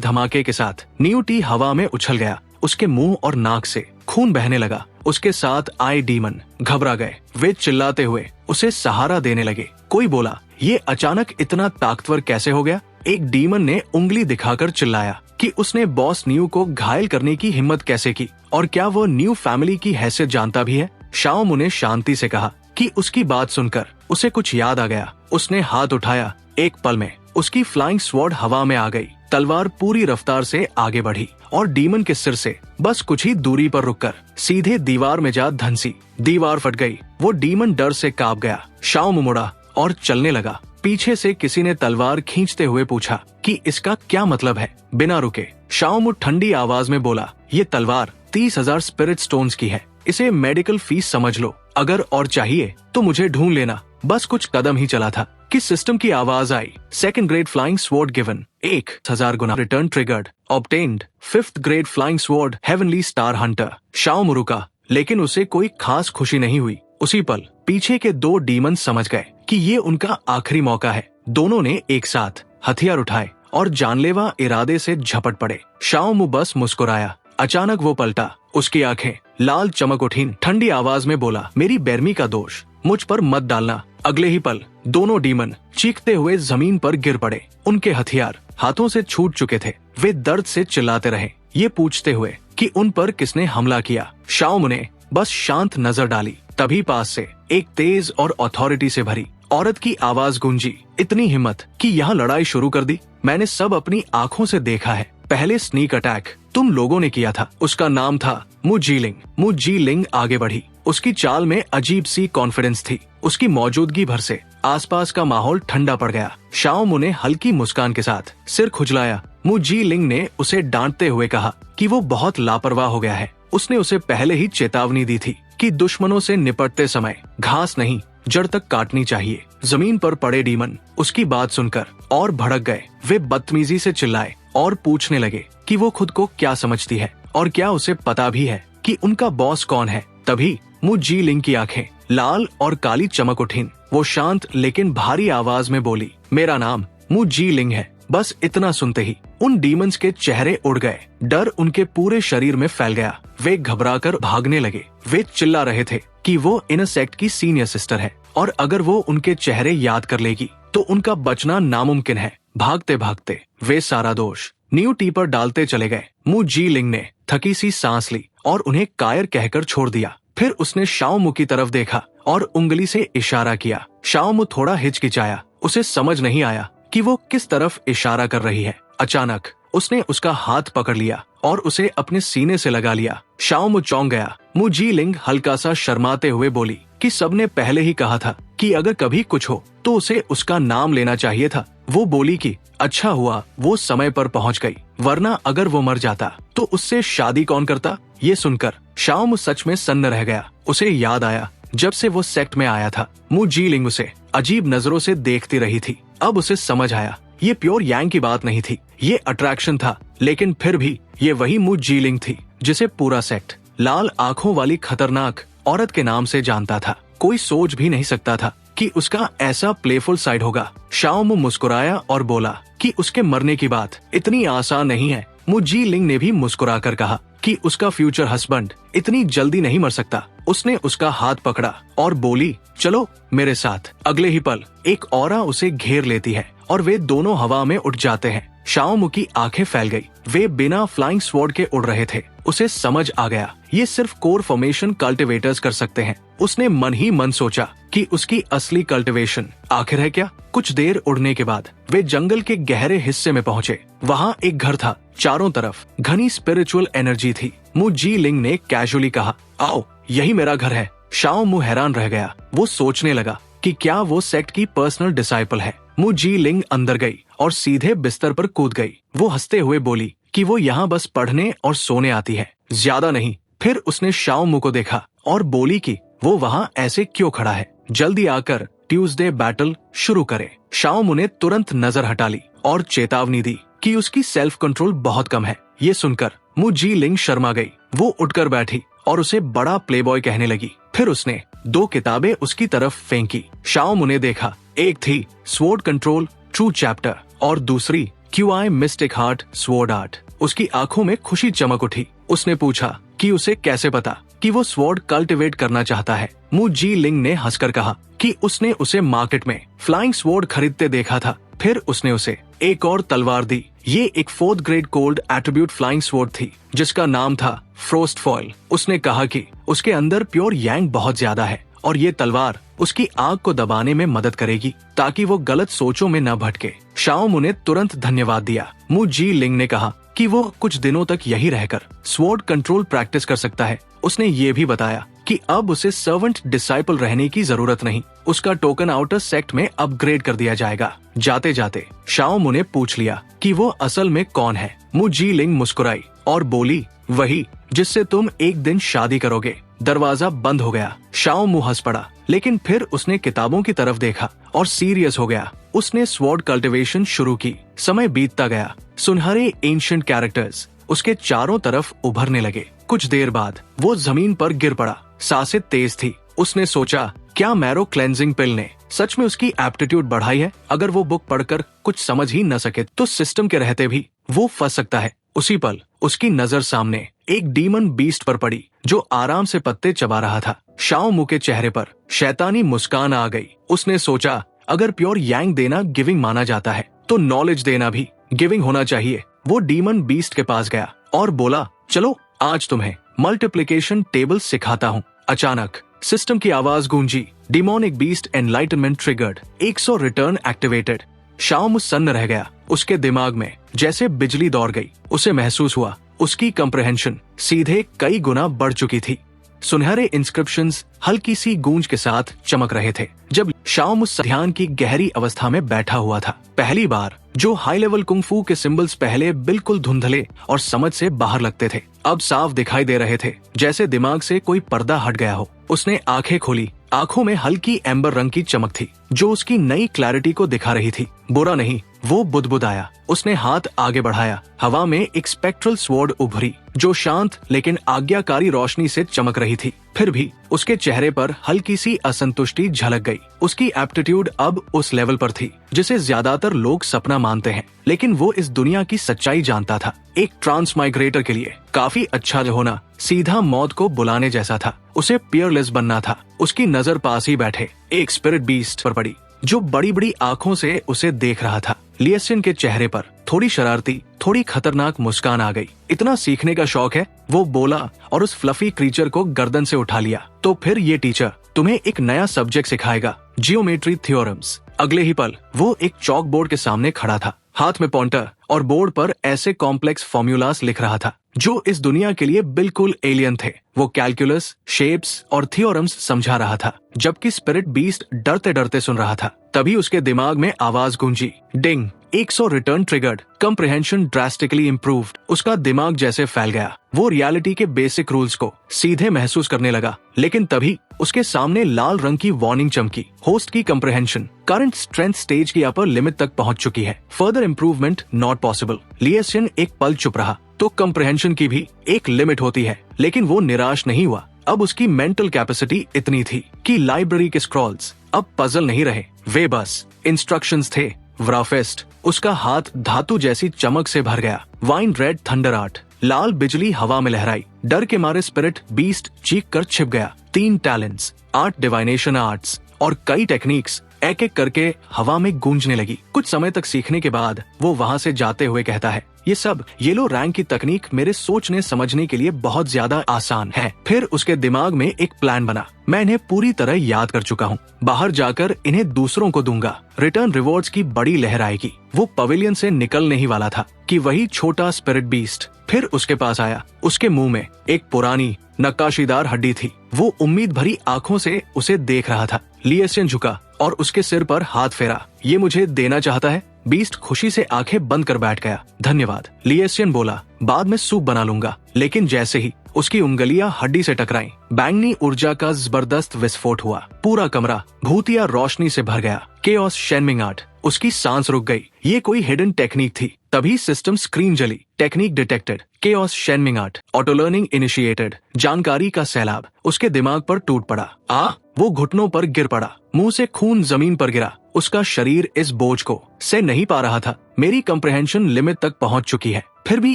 धमाके के साथ न्यू टी हवा में उछल गया। उसके मुंह और नाक से खून बहने लगा। उसके साथ आए डीमन घबरा गए। वे चिल्लाते हुए उसे सहारा देने लगे। कोई बोला, ये अचानक इतना ताकतवर कैसे हो गया? एक डीमन ने उंगली दिखाकर चिल्लाया कि उसने बॉस न्यू को घायल करने की हिम्मत कैसे की, और क्या वो न्यू फैमिली की हैसियत जानता भी है? शाओ मु ने शांति से कहा कि उसकी बात सुनकर उसे कुछ याद आ गया। उसने हाथ उठाया। एक पल में उसकी फ्लाइंग स्वॉर्ड हवा में आ गई। तलवार पूरी रफ्तार से आगे बढ़ी और डीमन के सिर से बस कुछ ही दूरी पर रुककर सीधे दीवार में जा धंसी। दीवार फट गई। वो डीमन डर से कांप गया। शाओ मु मुड़ा और चलने लगा। पीछे से किसी ने तलवार खींचते हुए पूछा कि इसका क्या मतलब है। बिना रुके शाओ मु ठंडी आवाज में बोला, ये तलवार 30,000 स्पिरिट स्टोन्स की है। इसे मेडिकल फीस समझ लो। अगर और चाहिए तो मुझे ढूंढ लेना। बस कुछ कदम ही चला था कि सिस्टम की आवाज आई, second grade flying sword given, 1000 गुना return triggered, obtained 5th grade flying sword heavenly star hunter. Shaomu रुका, लेकिन उसे कोई खास खुशी नहीं हुई। उसी पल पीछे के 2 डीमन समझ गए कि ये उनका आखिरी मौका है। दोनों ने एक साथ हथियार उठाए और जानलेवा इरादे से झपट पड़े। शाओ मु बस मुस्कुराया। अचानक वो पलटा। उसकी आंखें लाल चमक उठी। ठंडी आवाज में बोला, मेरी बेरमी का दोष मुझ पर मत डालना। अगले ही पल दोनों डीमन चीखते हुए जमीन पर गिर पड़े। उनके हथियार हाथों से छूट चुके थे। वे दर्द से चिल्लाते रहे, ये पूछते हुए कि उन पर किसने हमला किया। शाओ मु ने बस शांत नजर डाली। तभी पास से एक तेज और अथॉरिटी से भरी औरत की आवाज गूंजी, इतनी हिम्मत कि यहाँ लड़ाई शुरू कर दी। मैंने सब अपनी आंखों से देखा है। पहले स्नीक अटैक तुम लोगों ने किया था। उसका नाम था मु जीलिंग। मु जीलिंग आगे बढ़ी। उसकी चाल में अजीब सी कॉन्फिडेंस थी। उसकी मौजूदगी भर से आसपास का माहौल ठंडा पड़ गया। शाओ मु ने हल्की मुस्कान के साथ सिर खुजलाया। मु जीलिंग ने उसे डांटते हुए कहा कि वो बहुत लापरवाह हो गया है। उसने उसे पहले ही चेतावनी दी थी कि दुश्मनों से निपटते समय घास नहीं, जड़ तक काटनी चाहिए। जमीन पर पड़े डीमन उसकी बात सुनकर और भड़क गए। वे बदतमीजी से चिल्लाए और पूछने लगे कि वो खुद को क्या समझती है और क्या उसे पता भी है कि उनका बॉस कौन है। तभी मु जीलिंग की आंखें लाल और काली चमक उठीं। वो शांत लेकिन भारी आवाज में बोली, मेरा नाम मु जीलिंग है। बस इतना सुनते ही उन डीमंस के चेहरे उड़ गए। डर उनके पूरे शरीर में फैल गया। वे घबराकर भागने लगे। वे चिल्ला रहे थे कि वो इन सेक्ट की सीनियर सिस्टर है और अगर वो उनके चेहरे याद कर लेगी तो उनका बचना नामुमकिन है। भागते भागते वे सारा दोष न्यू टी पर डालते चले गए। मु जीलिंग ने थकी सी सांस ली और उन्हें कायर कहकर छोड़ दिया। फिर उसने शाओ मु की तरफ देखा और उंगली से इशारा किया। शाओ मु थोड़ा हिचकिचाया। उसे समझ नहीं आया कि वो किस तरफ इशारा कर रही है। अचानक उसने उसका हाथ पकड़ लिया और उसे अपने सीने से लगा लिया। शाओ मु चौंक गया। मु जीलिंग हल्का सा शर्माते हुए बोली कि सबने पहले ही कहा था कि अगर कभी कुछ हो तो उसे उसका नाम लेना चाहिए था। वो बोली कि अच्छा हुआ वो समय पर पहुंच गई, वरना अगर वो मर जाता तो उससे शादी कौन करता। ये सुनकर शाओ मु सच में सन्न रह गया। उसे याद आया जब से वो सेक्ट में आया था। मु जीलिंग उसे अजीब नजरों से देखती रही थी। अब उसे समझ आया ये प्योर यांग की बात नहीं थी, ये अट्रैक्शन था। लेकिन फिर भी ये वही मु जीलिंग थी जिसे पूरा सेक्ट लाल आंखों वाली खतरनाक औरत के नाम से जानता था। कोई सोच भी नहीं सकता था कि उसका ऐसा प्लेफुल साइड होगा। शाओ मु मुस्कुराया और बोला कि उसके मरने की बात इतनी आसान नहीं है। मु जीलिंग ने भी मुस्कुराकर कहा कि उसका फ्यूचर हस्बैंड इतनी जल्दी नहीं मर सकता। उसने उसका हाथ पकड़ा और बोली, चलो मेरे साथ। अगले ही पल एक औरा उसे घेर लेती है और वे दोनों हवा में उठ जाते हैं। शाओ मु की आंखें फैल गई। वे बिना फ्लाइंग स्वॉर्ड के उड़ रहे थे। उसे समझ आ गया ये सिर्फ कोर फॉर्मेशन कल्टिवेटर्स कर सकते हैं। उसने मन ही मन सोचा कि उसकी असली कल्टिवेशन आखिर है क्या। कुछ देर उड़ने के बाद वे जंगल के गहरे हिस्से में पहुंचे। वहाँ एक घर था। चारों तरफ घनी स्पिरिचुअल एनर्जी थी। मु जीलिंग ने कैजुअली कहा, आओ यही मेरा घर है। शाओ मु हैरान रह गया। वो सोचने लगा कि क्या वो सेक्ट की पर्सनल डिसाइपल है। मु जीलिंग अंदर गई और सीधे बिस्तर पर कूद गई। वो हंसते हुए बोली कि वो यहाँ बस पढ़ने और सोने आती है, ज्यादा नहीं। फिर उसने शाओ मु को देखा और बोली कि वो वहाँ ऐसे क्यों खड़ा है, जल्दी आकर ट्यूसडे बैटल शुरू करे। शाओ मु ने तुरंत नजर हटा ली और चेतावनी दी कि उसकी सेल्फ कंट्रोल बहुत कम है। ये सुनकर मु जीलिंग शर्मा गई। वो उठकर बैठी और उसे बड़ा प्लेबॉय कहने लगी। फिर उसने 2 किताबें उसकी तरफ फेंकी। शाओ मु ने देखा, एक थी स्वॉर्ड कंट्रोल ट्रू चैप्टर और दूसरी QI mistake heart sword art. उसकी आंखों में खुशी चमक उठी। उसने पूछा कि उसे कैसे पता कि वो स्वॉर्ड कल्टिवेट करना चाहता है। मु जी लिंग ने हंसकर कहा कि उसने उसे मार्केट में फ्लाइंग स्वॉर्ड खरीदते देखा था। फिर उसने उसे एक और तलवार दी। ये एक 4th grade cold attribute flying sword थी जिसका नाम था फ्रोस्ट फॉयल। उसने कहा कि उसके अंदर प्योर यांग बहुत ज्यादा है और ये तलवार उसकी आग को दबाने में मदद करेगी ताकि वो गलत सोचों में न भटके। शाओमू ने तुरंत धन्यवाद दिया। मु जी लिंग ने कहा कि वो कुछ दिनों तक यही रहकर स्वॉर्ड कंट्रोल प्रैक्टिस कर सकता है। उसने ये भी बताया कि अब उसे सर्वेंट डिसाइपल रहने की जरूरत नहीं, उसका टोकन आउटर सेक्ट में अपग्रेड कर दिया जाएगा। जाते जाते शाओमू ने पूछ लिया कि वो असल में कौन है। मु जी लिंग मुस्कुराई और बोली, वही जिससे तुम एक दिन शादी करोगे। दरवाजा बंद हो गया। शाओमू हंस पड़ा, लेकिन फिर उसने किताबों की तरफ देखा और सीरियस हो गया। उसने स्वॉर्ड कल्टीवेशन शुरू की। समय बीतता गया। सुनहरे एंशिएंट कैरेक्टर्स उसके चारों तरफ उभरने लगे। कुछ देर बाद वो जमीन पर गिर पड़ा। सांसें तेज थी। उसने सोचा, क्या मैरो क्लेंजिंग पिल ने सच में उसकी एप्टीट्यूड बढ़ाई है? अगर वो बुक पढ़कर कुछ समझ ही न सके तो सिस्टम के रहते भी वो फंस सकता है। उसी पल उसकी नजर सामने एक डीमन बीस्ट पर पड़ी जो आराम से पत्ते चबा रहा था। शाओमू के चेहरे पर शैतानी मुस्कान आ गई। उसने सोचा, अगर प्योर यांग देना गिविंग माना जाता है तो नॉलेज देना भी गिविंग होना चाहिए। वो डीमन बीस्ट के पास गया और बोला, चलो आज तुम्हें मल्टीप्लिकेशन टेबल सिखाता हूँ। अचानक सिस्टम की आवाज गूंजी, demonic beast enlightenment triggered, 100 return activated. Shaomu सन्न रह गया। उसके दिमाग में जैसे बिजली दौड़ गई। उसे महसूस हुआ उसकी कंप्रहेंशन सीधे कई गुना बढ़ चुकी थी। सुनहरे इंस्क्रिप्शंस हल्की सी गूंज के साथ चमक रहे थे जब शाओमू ध्यान की गहरी अवस्था में बैठा हुआ था। पहली बार जो हाई लेवल कुंग-फू के सिंबल्स पहले बिल्कुल धुंधले और समझ से बाहर लगते थे, अब साफ दिखाई दे रहे थे, जैसे दिमाग से कोई पर्दा हट गया हो। उसने आंखें खोली। आंखों में हल्की एम्बर रंग की चमक थी जो उसकी नई क्लैरिटी को दिखा रही थी। बुरा नहीं, वो बुदबुदाया। उसने हाथ आगे बढ़ाया। हवा में एक स्पेक्ट्रल स्वॉर्ड उभरी जो शांत लेकिन आज्ञाकारी रोशनी से चमक रही थी। फिर भी उसके चेहरे पर हल्की सी असंतुष्टि झलक गई। उसकी एप्टीट्यूड अब उस लेवल पर थी जिसे ज्यादातर लोग सपना मानते हैं, लेकिन वो इस दुनिया की सच्चाई जानता था। एक ट्रांसमाइग्रेटर के लिए काफी अच्छा होना सीधा मौत को बुलाने जैसा था। उसे पियरलेस बनना था। उसकी नजर पास ही बैठे एक स्पिरिट बीस्ट पर पड़ी जो बड़ी बड़ी आंखों से उसे देख रहा था। लिएसियन के चेहरे पर थोड़ी शरारती, थोड़ी खतरनाक मुस्कान आ गई। इतना सीखने का शौक है, वो बोला और उस फ्लफी क्रीचर को गर्दन से उठा लिया। तो फिर ये टीचर तुम्हें एक नया सब्जेक्ट सिखाएगा, जियोमेट्री थ्योरम्स। अगले ही पल वो एक चॉक बोर्ड के सामने खड़ा था, हाथ में पॉइंटर और बोर्ड पर ऐसे कॉम्प्लेक्स फॉर्मूलास लिख रहा था जो इस दुनिया के लिए बिल्कुल एलियन थे। वो कैलकुलस, शेप्स और थियोरम्स समझा रहा था जबकि स्पिरिट बीस्ट डरते डरते सुन रहा था। तभी उसके दिमाग में आवाज गूंजी, डिंग, 100 return triggered, comprehension drastically improved. उसका दिमाग जैसे फैल गया। वो रियलिटी के बेसिक रूल्स को सीधे महसूस करने लगा। लेकिन तभी उसके सामने लाल रंग की वार्निंग चमकी। होस्ट की कंप्रिहेंशन करंट स्ट्रेंथ स्टेज की अपर लिमिट तक पहुंच चुकी है। Further improvement not possible. लिएसियन एक पल चुप रहा। तो कंप्रिहेंशन की भी एक लिमिट होती है, लेकिन वो निराश नहीं हुआ। अब उसकी मेंटल कैपेसिटी इतनी थी कि लाइब्रेरी के स्क्रॉल्स अब पजल नहीं रहे, वे बस इंस्ट्रक्शंस थे। व्राफेस्ट, उसका हाथ धातु जैसी चमक से भर गया। वाइन रेड थंडर आर्ट, लाल बिजली हवा में लहराई। डर के मारे स्पिरिट बीस्ट चीख कर छिप गया। 3 टैलेंट्स, 8 डिवाइनेशन आर्ट्स और कई टेक्निक्स एक एक करके हवा में गूंजने लगी। कुछ समय तक सीखने के बाद वो वहाँ से जाते हुए कहता है, ये सब येलो रैंक की तकनीक मेरे सोचने समझने के लिए बहुत ज्यादा आसान है। फिर उसके दिमाग में एक प्लान बना। मैं इन्हें पूरी तरह याद कर चुका हूँ। बाहर जाकर इन्हें दूसरों को दूंगा। रिटर्न रिवॉर्ड्स की बड़ी लहर आएगी। वो पवेलियन से निकलने ही वाला था कि वही छोटा स्पिरिट बीस्ट फिर उसके पास आया। उसके मुंह में एक पुरानी नक्काशीदार हड्डी थी। वो उम्मीद भरी आंखों से उसे देख रहा था। लिएसियन झुका और उसके सिर पर हाथ फेरा। ये मुझे देना चाहता है? बीस्ट खुशी से आंखें बंद कर बैठ गया। धन्यवाद, लिएसियन बोला, बाद में सूप बना लूंगा। लेकिन जैसे ही उसकी उंगलियां हड्डी से टकराईं, बैंगनी ऊर्जा का जबरदस्त विस्फोट हुआ। पूरा कमरा भूतिया रोशनी से भर गया। केओस शेनमिंग आर्ट, उसकी सांस रुक गई। ये कोई हिडन टेक्निक थी। तभी सिस्टम स्क्रीन जली। Technique detected. Chaos Shenming art. Auto learning initiated. जानकारी का सैलाब उसके दिमाग पर टूट पड़ा। वो घुटनों पर गिर पड़ा। मुंह से खून जमीन पर गिरा। उसका शरीर इस बोझ को सह नहीं पा रहा था। मेरी कंप्रहेंशन लिमिट तक पहुंच चुकी है, फिर भी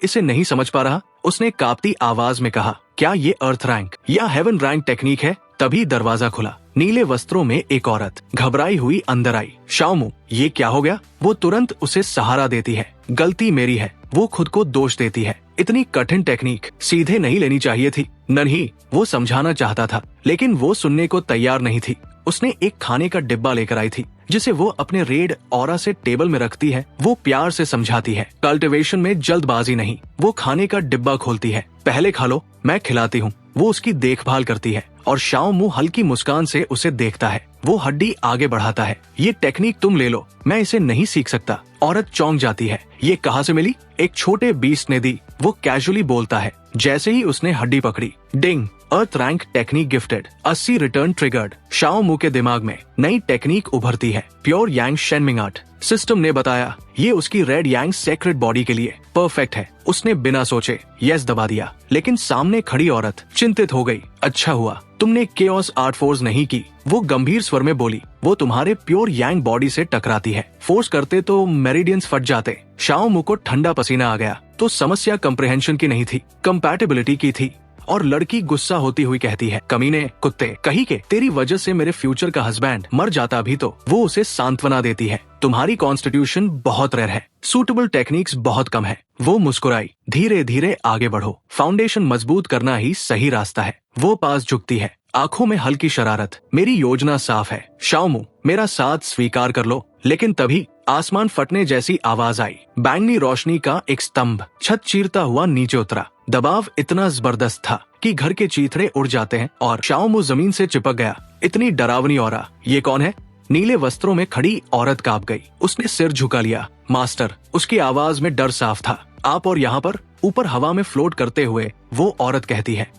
इसे नहीं समझ पा रहा। उसने कांपती आवाज में कहा, क्या ये अर्थ रैंक या हेवन रैंक टेक्निक है? तभी दरवाजा खुला। नीले वस्त्रों में एक औरत घबराई हुई अंदर आई। शाओमू, ये क्या हो गया? वो तुरंत उसे सहारा देती है। गलती मेरी है। वो खुद को दोष देती है। इतनी कठिन टेक्निक सीधे नहीं लेनी चाहिए थी। नहीं, वो समझाना चाहता था, लेकिन वो सुनने को तैयार नहीं थी। उसने एक खाने का डिब्बा लेकर आई थी, जिसे वो अपने रेड ऑरा से टेबल में रखती है। वो प्यार से समझाती है, कल्टीवेशन में जल्दबाजी नहीं। वो खाने का डिब्बा खोलती है। पहले खा लो, मैं खिलाती हूँ। वो उसकी देखभाल करती है और शाओमू हल्की मुस्कान से उसे देखता है। वो हड्डी आगे बढ़ाता है। ये टेक्निक तुम ले लो, मैं इसे नहीं सीख सकता। औरत चौंक जाती है। ये कहाँ से मिली? एक छोटे बीस्ट ने दी। वो कैजुअली बोलता है। जैसे ही उसने हड्डी पकड़ी, ding, earth rank technique gifted. 80 return triggered. Shaomu के दिमाग में नई टेक्निक उभरती है। Pure yang Shenming art. System ने बताया, ये उसकी रेड यांग सेक्रेट बॉडी के लिए परफेक्ट है। उसने बिना सोचे यस दबा दिया, लेकिन सामने खड़ी औरत चिंतित हो गई। अच्छा हुआ तुमने केओस आर्ट फोर्स नहीं की। वो गंभीर स्वर में बोली। वो तुम्हारे प्योर यांग बॉडी से टकराती है। फोर्स करते तो मेरिडियंस फट जाते। शाओमू को ठंडा पसीना आ गया। तो समस्या कंप्रहेंशन की नहीं थी, कंपैटिबिलिटी की थी। और लड़की गुस्सा होती हुई कहती है, कमीने कुत्ते कहीं के, तेरी वजह से मेरे फ्यूचर का हस्बैंड मर जाता भी तो। वो उसे सांत्वना देती है। तुम्हारी कॉन्स्टिट्यूशन बहुत रेयर है, सूटेबल टेक्निक्स बहुत कम है। वो मुस्कुराई। धीरे धीरे आगे बढ़ो, फाउंडेशन मजबूत करना ही सही रास्ता है। वो पास झुकती है, आंखों में हल्की शरारत। मेरी योजना साफ है शाओमू, मेरा साथ स्वीकार कर लो। लेकिन तभी आसमान फटने जैसी आवाज आई। बैंगनी रोशनी का एक स्तंभ छत चीरता हुआ नीचे उतरा। दबाव इतना जबरदस्त था कि घर के चीथड़े उड़ जाते हैं और शाओमू जमीन से चिपक गया। इतनी डरावनी औरा। ये कौन है? नीले वस्त्रों में खड़ी औरत कांप गई। उसने सिर झुका लिया। मास्टर, उसकी आवाज में डर साफ था। आप और यहाँ पर? ऊपर हवा में फ्लोट करते हुए वो औरत कहती है,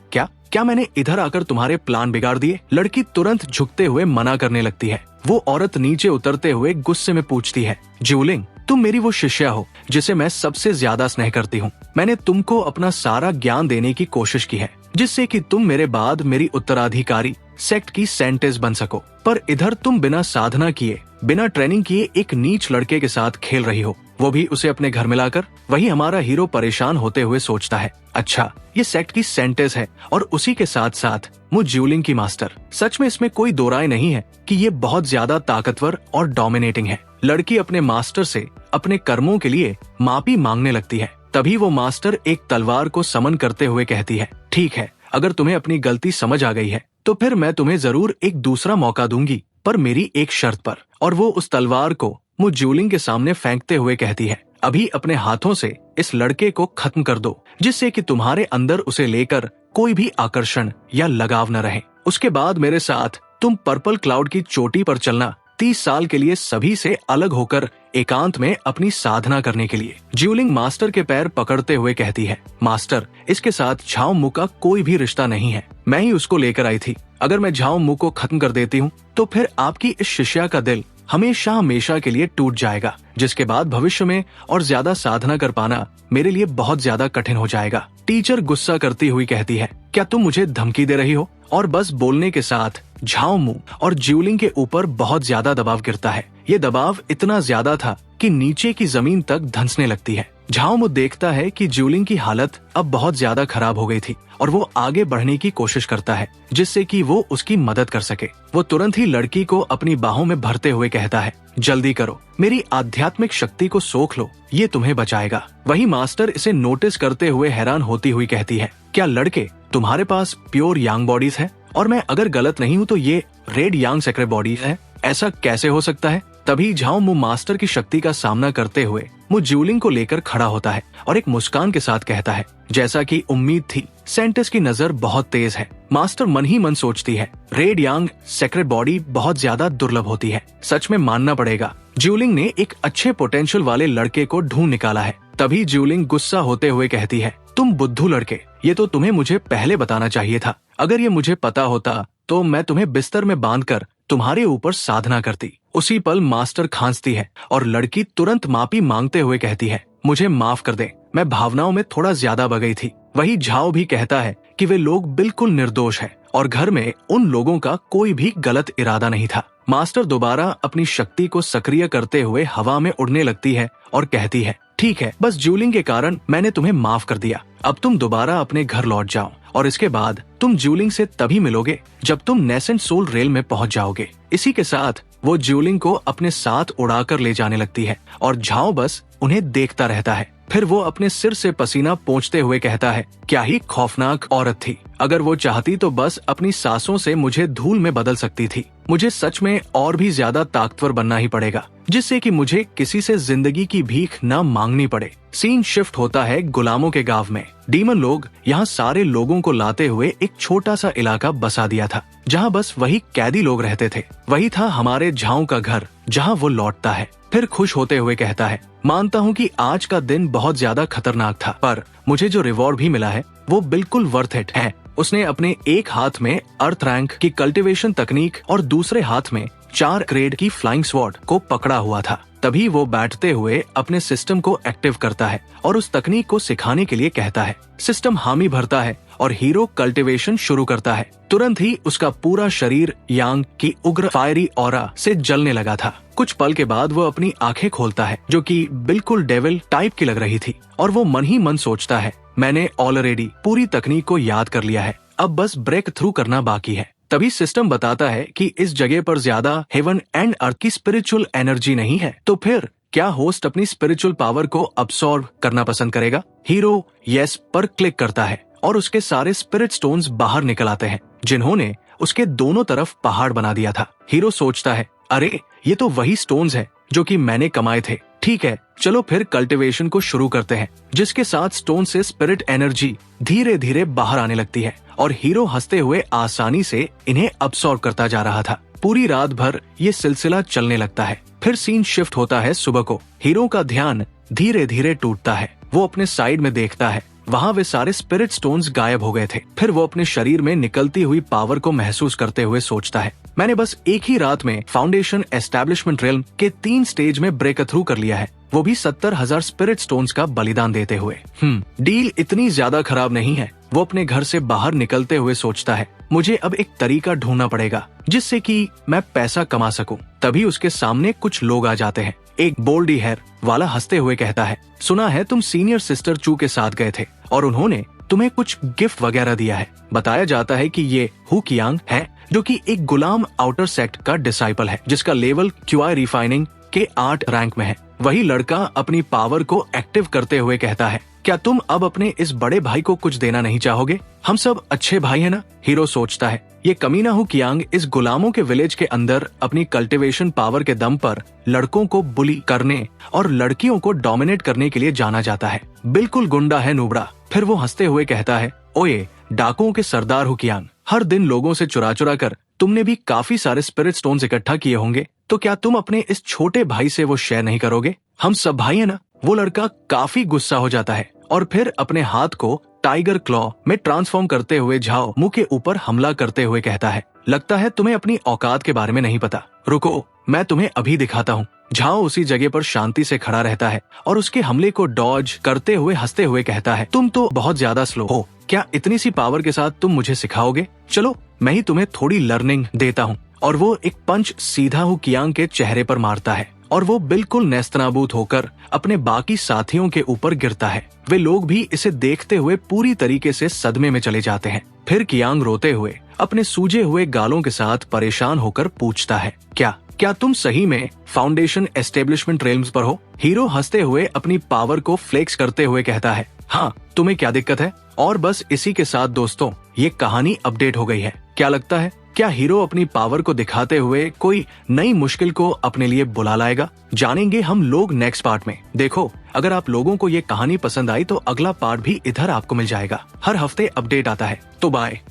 क्या मैंने इधर आकर तुम्हारे प्लान बिगाड़ दिए? लड़की तुरंत झुकते हुए मना करने लगती है। वो औरत नीचे उतरते हुए गुस्से में पूछती है, ज्यूलिंग, तुम मेरी वो शिष्या हो जिसे मैं सबसे ज्यादा स्नेह करती हूँ। मैंने तुमको अपना सारा ज्ञान देने की कोशिश की है, जिससे कि तुम मेरे बाद मेरी उत्तराधिकारी सेक्ट की सेंटेस बन सको। पर इधर तुम बिना साधना किए, बिना ट्रेनिंग किए एक नीच लड़के के साथ खेल रही हो, वो भी उसे अपने घर में लाकर। वही हमारा हीरो परेशान होते हुए सोचता है, अच्छा ये सेक्ट की सेंटेस है और उसी के साथ साथ मुझ ज्यूलिंग की मास्टर। सच में इसमें कोई दो राय नहीं है कि ये बहुत ज्यादा ताकतवर और डोमिनेटिंग है। लड़की अपने मास्टर से अपने कर्मों के लिए माफी मांगने लगती है। तभी वो मास्टर एक तलवार को समन करते हुए कहती है, ठीक है, अगर तुम्हें अपनी गलती समझ आ गई है तो फिर मैं तुम्हें जरूर एक दूसरा मौका दूंगी, पर मेरी एक शर्त पर। और वो उस तलवार को मुझ ज्यूलिंग के सामने फेंकते हुए कहती है, अभी अपने हाथों से इस लड़के को खत्म कर दो, जिससे कि तुम्हारे अंदर उसे लेकर कोई भी आकर्षण या लगाव न रहे। उसके बाद मेरे साथ तुम पर्पल क्लाउड की चोटी पर चलना, 30 साल के लिए सभी से अलग होकर एकांत में अपनी साधना करने के लिए। ज्यूलिंग मास्टर के पैर पकड़ते हुए कहती है, मास्टर, इसके साथ झाओमू का कोई भी रिश्ता नहीं है। मैं ही उसको लेकर आई थी। अगर मैं झाओमू को खत्म कर देती हूँ तो फिर आपकी इस शिष्या का दिल हमेशा हमेशा के लिए टूट जाएगा, जिसके बाद भविष्य में और ज्यादा साधना कर पाना मेरे लिए बहुत ज्यादा कठिन हो जाएगा। टीचर गुस्सा करती हुई कहती है, क्या तुम मुझे धमकी दे रही हो? और बस बोलने के साथ झाओमू और ज्यूलिंग के ऊपर बहुत ज्यादा दबाव गिरता है। ये दबाव इतना ज्यादा था कि नीचे की जमीन तक धंसने लगती है। झाओमू देखता है कि ज्यूलिंग की हालत अब बहुत ज्यादा खराब हो गई थी और वो आगे बढ़ने की कोशिश करता है, जिससे कि वो उसकी मदद कर सके। वो तुरंत ही लड़की को अपनी बाहों में भरते हुए कहता है, जल्दी करो, मेरी आध्यात्मिक शक्ति को सोख लो, ये तुम्हें बचाएगा। वही मास्टर इसे नोटिस करते हुए हैरान होती हुई कहती है, क्या लड़के, तुम्हारे पास प्योर यांग बॉडीज है? और मैं अगर गलत नहीं हूँ तो ये रेड यांग सेक्रेट बॉडीज है। ऐसा कैसे हो सकता है? तभी झाओमू मास्टर की शक्ति का सामना करते हुए मुझ ज्यूलिंग को लेकर खड़ा होता है और एक मुस्कान के साथ कहता है, जैसा कि उम्मीद थी, सेंटेस की नजर बहुत तेज है। मास्टर मन ही मन सोचती है, रेड यांग सेक्रेट बॉडी बहुत ज्यादा दुर्लभ होती है। सच में मानना पड़ेगा, ज्यूलिंग ने एक अच्छे पोटेंशियल वाले लड़के को ढूंढ निकाला है। तभी ज्यूलिंग गुस्सा होते हुए कहती है, तुम बुद्धू लड़के, ये तो तुम्हें मुझे पहले बताना चाहिए था। अगर ये मुझे पता होता तो मैं तुम्हें बिस्तर में बांधकर तुम्हारे ऊपर साधना करती। उसी पल मास्टर खांसती है और लड़की तुरंत माफी मांगते हुए कहती है, मुझे माफ कर दे, मैं भावनाओं में थोड़ा ज्यादा बह गई थी। वही झाओ भी कहता है कि वे लोग बिल्कुल निर्दोष हैं और घर में उन लोगों का कोई भी गलत इरादा नहीं था। मास्टर दोबारा अपनी शक्ति को सक्रिय करते हुए हवा में उड़ने लगती है और कहती है, ठीक है, बस ज्यूलिंग के कारण मैंने तुम्हें माफ कर दिया। अब तुम दोबारा अपने घर लौट जाओ और इसके बाद तुम ज्यूलिंग से तभी मिलोगे जब तुम नेसेंट सोल रेल में पहुंच जाओगे। इसी के साथ वो ज्यूलिंग को अपने साथ उड़ाकर ले जाने लगती है और झाओ बस उन्हें देखता रहता है। फिर वो अपने सिर से पसीना पोंछते हुए कहता है, क्या ही खौफनाक औरत थी। अगर वो चाहती तो बस अपनी सांसों से मुझे धूल में बदल सकती थी। मुझे सच में और भी ज्यादा ताकतवर बनना ही पड़ेगा, जिससे कि मुझे किसी से जिंदगी की भीख न मांगनी पड़े। सीन शिफ्ट होता है गुलामों के गांव में। डीमन लोग यहाँ सारे लोगों को लाते हुए एक छोटा सा इलाका बसा दिया था, जहाँ बस वही कैदी लोग रहते थे। वही था हमारे झाओ का घर, जहाँ वो लौटता है। फिर खुश होते हुए कहता है, मानता हूँ कि आज का दिन बहुत ज्यादा खतरनाक था, पर मुझे जो रिवॉर्ड भी मिला है वो बिल्कुल वर्थ इट है। उसने अपने एक हाथ में अर्थ रैंक की कल्टीवेशन तकनीक और दूसरे हाथ में 4 ग्रेड की फ्लाइंग स्वॉर्ड को पकड़ा हुआ था। तभी वो बैठते हुए अपने सिस्टम को एक्टिव करता है और उस तकनीक को सिखाने के लिए कहता है। सिस्टम हामी भरता है और हीरो कल्टीवेशन शुरू करता है। तुरंत ही उसका पूरा शरीर यांग की उग्र फायरी ऑरा से जलने लगा था। कुछ पल के बाद वो अपनी आंखें खोलता है, जो कि बिल्कुल डेविल टाइप की लग रही थी, और वो मन ही मन सोचता है, मैंने ऑलरेडी पूरी तकनीक को याद कर लिया है, अब बस ब्रेक थ्रू करना बाकी है। तभी सिस्टम बताता है कि इस जगह पर ज्यादा हेवन एंड अर्थ की स्पिरिचुअल एनर्जी नहीं है। तो फिर क्या होस्ट अपनी स्पिरिचुअल पावर को अब्सॉर्ब करना पसंद करेगा? हीरो यस पर क्लिक करता है और उसके सारे स्पिरिट स्टोन्स बाहर निकल आते हैं, जिन्होंने उसके दोनों तरफ पहाड़ बना दिया था। हीरो सोचता है, अरे ये तो वही स्टोन्स है जो कि मैंने कमाए थे। ठीक है, चलो फिर कल्टीवेशन को शुरू करते हैं, जिसके साथ स्टोन से स्पिरिट एनर्जी धीरे धीरे बाहर आने लगती है और हीरो हंसते हुए आसानी से इन्हें अब्सॉर्ब करता जा रहा था। पूरी रात भर ये सिलसिला चलने लगता है। फिर सीन शिफ्ट होता है सुबह को। हीरो का ध्यान धीरे धीरे टूटता है। वो अपने साइड में देखता है, वहाँ वे सारे स्पिरिट स्टोन्स गायब हो गए थे। फिर वो अपने शरीर में निकलती हुई पावर को महसूस करते हुए सोचता है, मैंने बस एक ही रात में फाउंडेशन एस्टेब्लिशमेंट रेल्म के 3 स्टेज में ब्रेक थ्रू कर लिया है, वो भी 70,000 स्पिरिट स्टोन्स का बलिदान देते हुए। डील इतनी ज्यादा खराब नहीं है। वो अपने घर से बाहर निकलते हुए सोचता है, मुझे अब एक तरीका ढूंढना पड़ेगा जिससे कि मैं पैसा कमा सकूं। तभी उसके सामने कुछ लोग आ जाते हैं। एक बोल्डी हेयर वाला हंसते हुए कहता है, सुना है तुम सीनियर सिस्टर चू के साथ गए थे और उन्होंने तुम्हें कुछ गिफ्ट वगैरह दिया है। बताया जाता है कि ये हु कियांग है, जो कि एक गुलाम आउटर सेक्ट का डिसाइपल है, जिसका लेवल QI रिफाइनिंग के 8 रैंक में है। वही लड़का अपनी पावर को एक्टिव करते हुए कहता है, क्या तुम अब अपने इस बड़े भाई को कुछ देना नहीं चाहोगे? हम सब अच्छे भाई है ना? हीरो सोचता है, ये कमीना हु कियांग इस गुलामों के विलेज के अंदर अपनी कल्टीवेशन पावर के दम पर लड़कों को बुली करने और लड़कियों को डोमिनेट करने के लिए जाना जाता है। बिल्कुल गुंडा है नुबड़ा। फिर वो हंसते हुए कहता है, ओए डाकुओं के सरदार हु कियांग, हर दिन लोगों से चुरा चुरा कर तुमने भी काफी सारे स्पिरिट स्टोन्स इकट्ठा किए होंगे, तो क्या तुम अपने इस छोटे भाई से वो शेयर नहीं करोगे? हम सब भाई है ना? वो लड़का काफी गुस्सा हो जाता है और फिर अपने हाथ को टाइगर क्लॉ में ट्रांसफॉर्म करते हुए झाओ मुंह के ऊपर हमला करते हुए कहता है, लगता है तुम्हें अपनी औकात के बारे में नहीं पता। रुको, मैं तुम्हें अभी दिखाता हूँ। झाओ उसी जगह पर शांति से खड़ा रहता है और उसके हमले को डॉज करते हुए हंसते हुए कहता है, तुम तो बहुत ज्यादा स्लो हो। क्या इतनी सी पावर के साथ तुम मुझे सिखाओगे? चलो मैं ही तुम्हें थोड़ी लर्निंग देता हूँ। और वो एक पंच सीधा हु कियांग के चेहरे पर मारता है और वो बिल्कुल नेस्तनाबूद होकर अपने बाकी साथियों के ऊपर गिरता है। वे लोग भी इसे देखते हुए पूरी तरीके से सदमे में चले जाते हैं। फिर कियांग रोते हुए अपने सूजे हुए गालों के साथ परेशान होकर पूछता है, क्या तुम सही में फाउंडेशन एस्टेब्लिशमेंट रेल्म्स पर हो? हीरो हंसते हुए अपनी पावर को फ्लेक्स करते हुए कहता है, हाँ, तुम्हें क्या दिक्कत है? और बस इसी के साथ दोस्तों, ये कहानी अपडेट हो गई है। क्या लगता है, क्या हीरो अपनी पावर को दिखाते हुए कोई नई मुश्किल को अपने लिए बुला लाएगा? जानेंगे हम लोग नेक्स्ट पार्ट में। देखो, अगर आप लोगों को ये कहानी पसंद आई तो अगला पार्ट भी इधर आपको मिल जाएगा। हर हफ्ते अपडेट आता है। तो बाय।